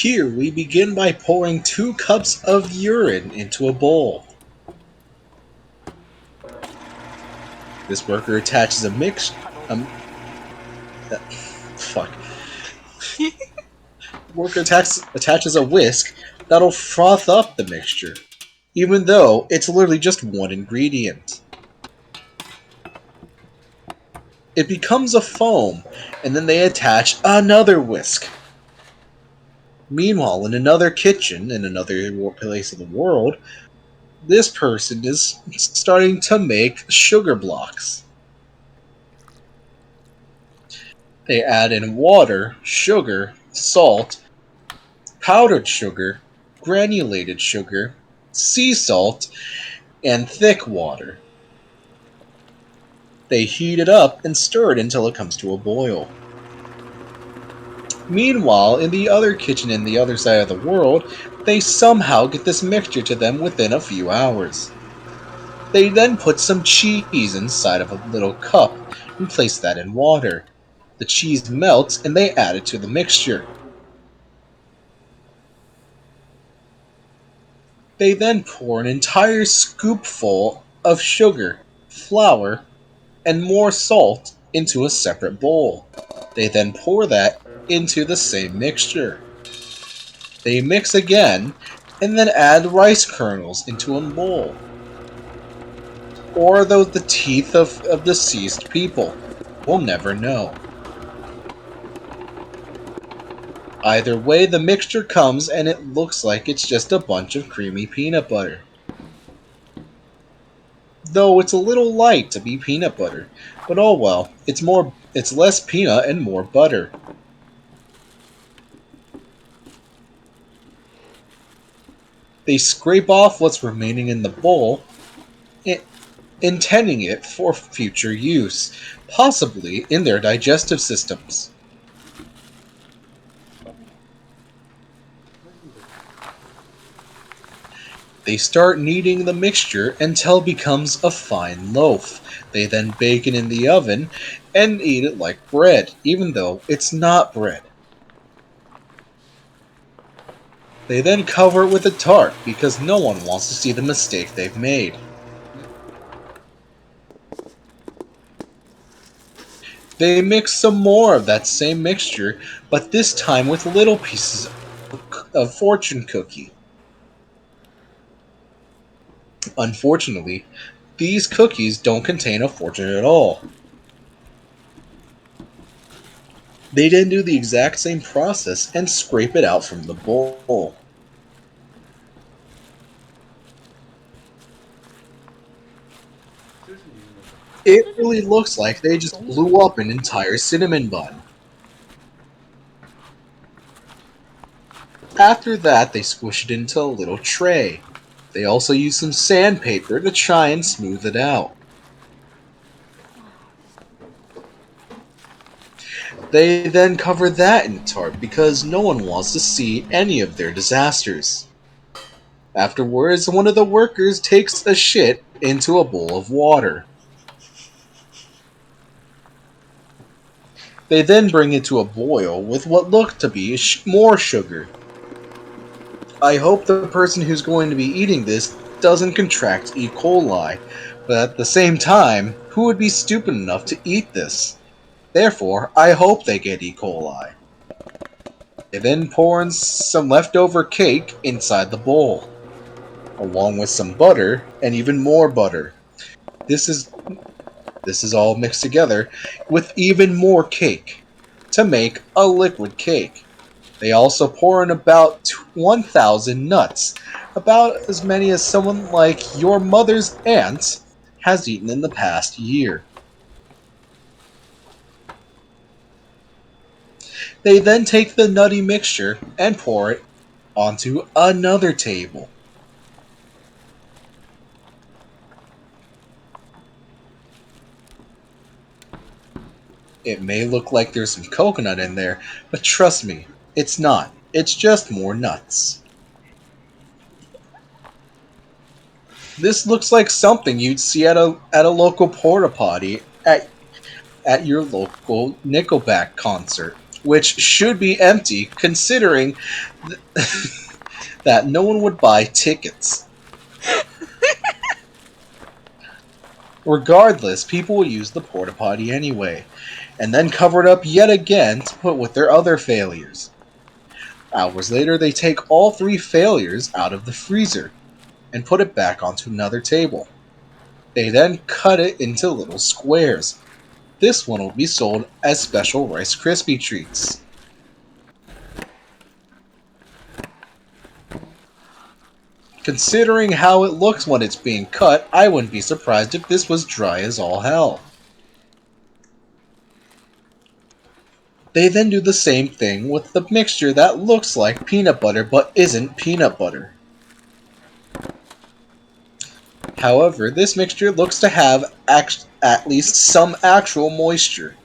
Here we begin by pouring 2 cups of urine into a bowl. This worker attaches a mix. Fuck. Worker attaches a whisk that'll froth up the mixture, even though it's literally just one ingredient. It becomes a foam, and then they attach another whisk. Meanwhile, in another kitchen, in another place in the world, this person is starting to make sugar blocks. They add in water, sugar, salt, powdered sugar, granulated sugar, sea salt, and thick water. They heat it up and stir it until it comes to a boil. Meanwhile, in the other kitchen in the other side of the world, they somehow get this mixture to them within a few hours. They then put some cheese inside of a little cup and place that in water. The cheese melts and they add it to the mixture. They then pour an entire scoopful of sugar, flour, and more salt into a separate bowl. They then pour that into the same mixture. They mix again, and then add rice kernels into a bowl. Or are those the teeth of deceased people? We'll never know. Either way, the mixture comes and it looks like it's just a bunch of creamy peanut butter. Though it's a little light to be peanut butter, but oh well, it's less peanut and more butter. They scrape off what's remaining in the bowl, intending it for future use, possibly in their digestive systems. They start kneading the mixture until it becomes a fine loaf. They then bake it in the oven and eat it like bread, even though it's not bread. They then cover it with a tarp because no one wants to see the mistake they've made. They mix some more of that same mixture, but this time with little pieces of fortune cookie. Unfortunately, these cookies don't contain a fortune at all. They then do the exact same process and scrape it out from the bowl. It really looks like they just blew up an entire cinnamon bun. After that, they squish it into a little tray. They also use some sandpaper to try and smooth it out. They then cover that in tarp because no one wants to see any of their disasters. Afterwards, one of the workers takes a shit into a bowl of water. They then bring it to a boil with what looked to be more sugar. I hope the person who's going to be eating this doesn't contract E. coli, but at the same time, who would be stupid enough to eat this? Therefore, I hope they get E. coli. They then pour in some leftover cake inside the bowl, along with some butter and even more butter. This is all mixed together with even more cake to make a liquid cake. They also pour in about 1,000 nuts, about as many as someone like your mother's aunt has eaten in the past year. They then take the nutty mixture and pour it onto another table. It may look like there's some coconut in there, but trust me, it's not. It's just more nuts. This looks like something you'd see at a local porta potty at your local Nickelback concert. which should be empty considering that no one would buy tickets. Regardless, people will use the porta potty anyway, and then cover it up yet again to put with their other failures. Hours later, they take all three failures out of the freezer and put it back onto another table. They then cut it into little squares. This one will be sold as special Rice Krispie treats. Considering how it looks when it's being cut, I wouldn't be surprised if this was dry as all hell. They then do the same thing with the mixture that looks like peanut butter but isn't peanut butter. However, this mixture looks to have at least some actual moisture,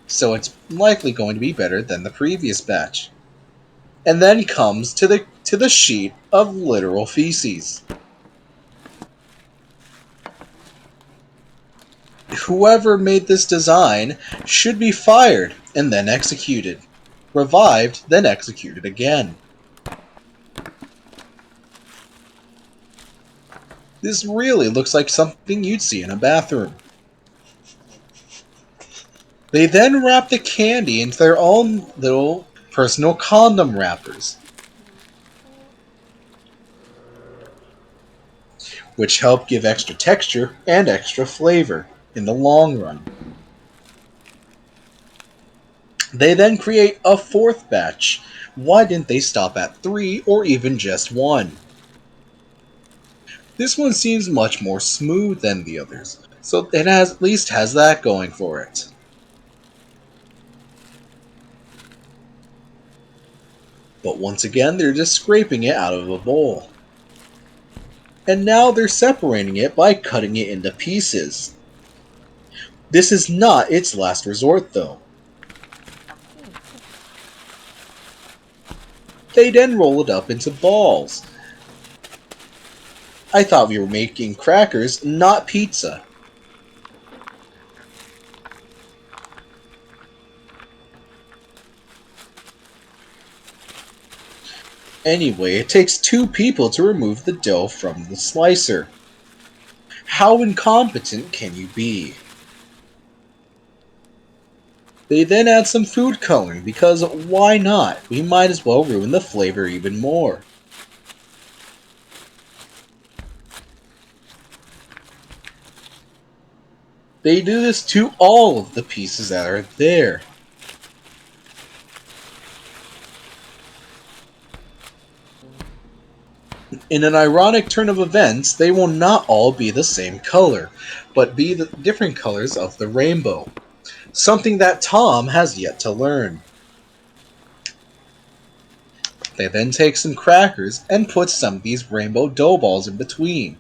so it's likely going to be better than the previous batch. And then comes to the sheet of literal feces. Whoever made this design should be fired and then executed. Revived, then executed again. This really looks like something you'd see in a bathroom. They then wrap the candy into their own little personal condom wrappers, which help give extra texture and extra flavor in the long run. They then create a fourth batch. Why didn't they stop at 3 or even just 1? This one seems much more smooth than the others, so it at least has that going for it. But once again, they're just scraping it out of a bowl. And now they're separating it by cutting it into pieces. This is not its last resort, though. They then roll it up into balls. I thought we were making crackers, not pizza. Anyway, it takes 2 people to remove the dough from the slicer. How incompetent can you be? They then add some food coloring because why not? We might as well ruin the flavor even more. They do this to all of the pieces that are there. In an ironic turn of events, they will not all be the same color, but be the different colors of the rainbow. Something that Tom has yet to learn. They then take some crackers and put some of these rainbow dough balls in between.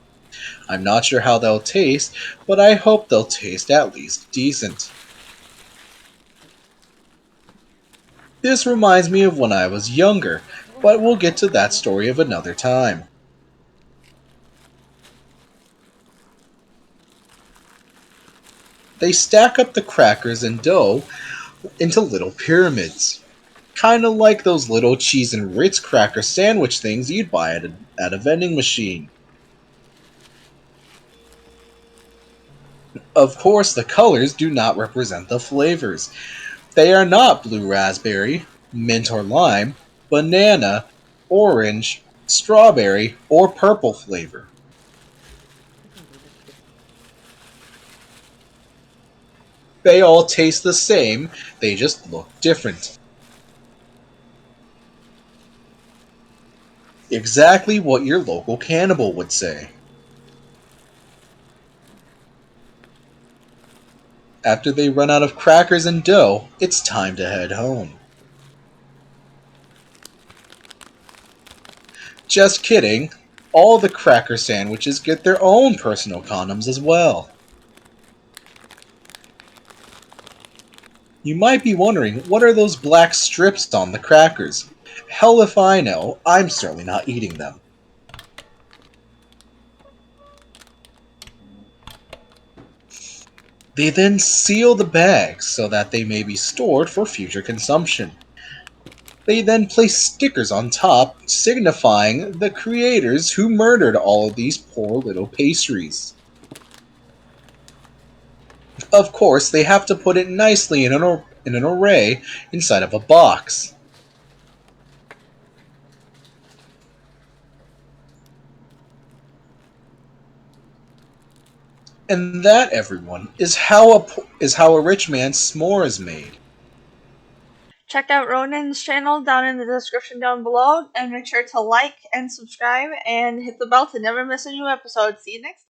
I'm not sure how they'll taste, but I hope they'll taste at least decent. This reminds me of when I was younger, but we'll get to that story of another time. They stack up the crackers and dough into little pyramids. Kinda like those little cheese and Ritz cracker sandwich things you'd buy at a vending machine. Of course, the colors do not represent the flavors. They are not blue raspberry, mint or lime, banana, orange, strawberry, or purple flavor. They all taste the same, they just look different. Exactly what your local cannibal would say. After they run out of crackers and dough, it's time to head home. Just kidding. All the cracker sandwiches get their own personal condoms as well. You might be wondering, what are those black strips on the crackers? Hell if I know, I'm certainly not eating them. They then seal the bags so that they may be stored for future consumption. They then place stickers on top signifying the creators who murdered all of these poor little pastries. Of course, they have to put it nicely in an array inside of a box. And that, everyone, is how a rich man's s'more is made. Check out Ronin's channel down in the description down below, and make sure to like and subscribe and hit the bell to never miss a new episode. See you next time.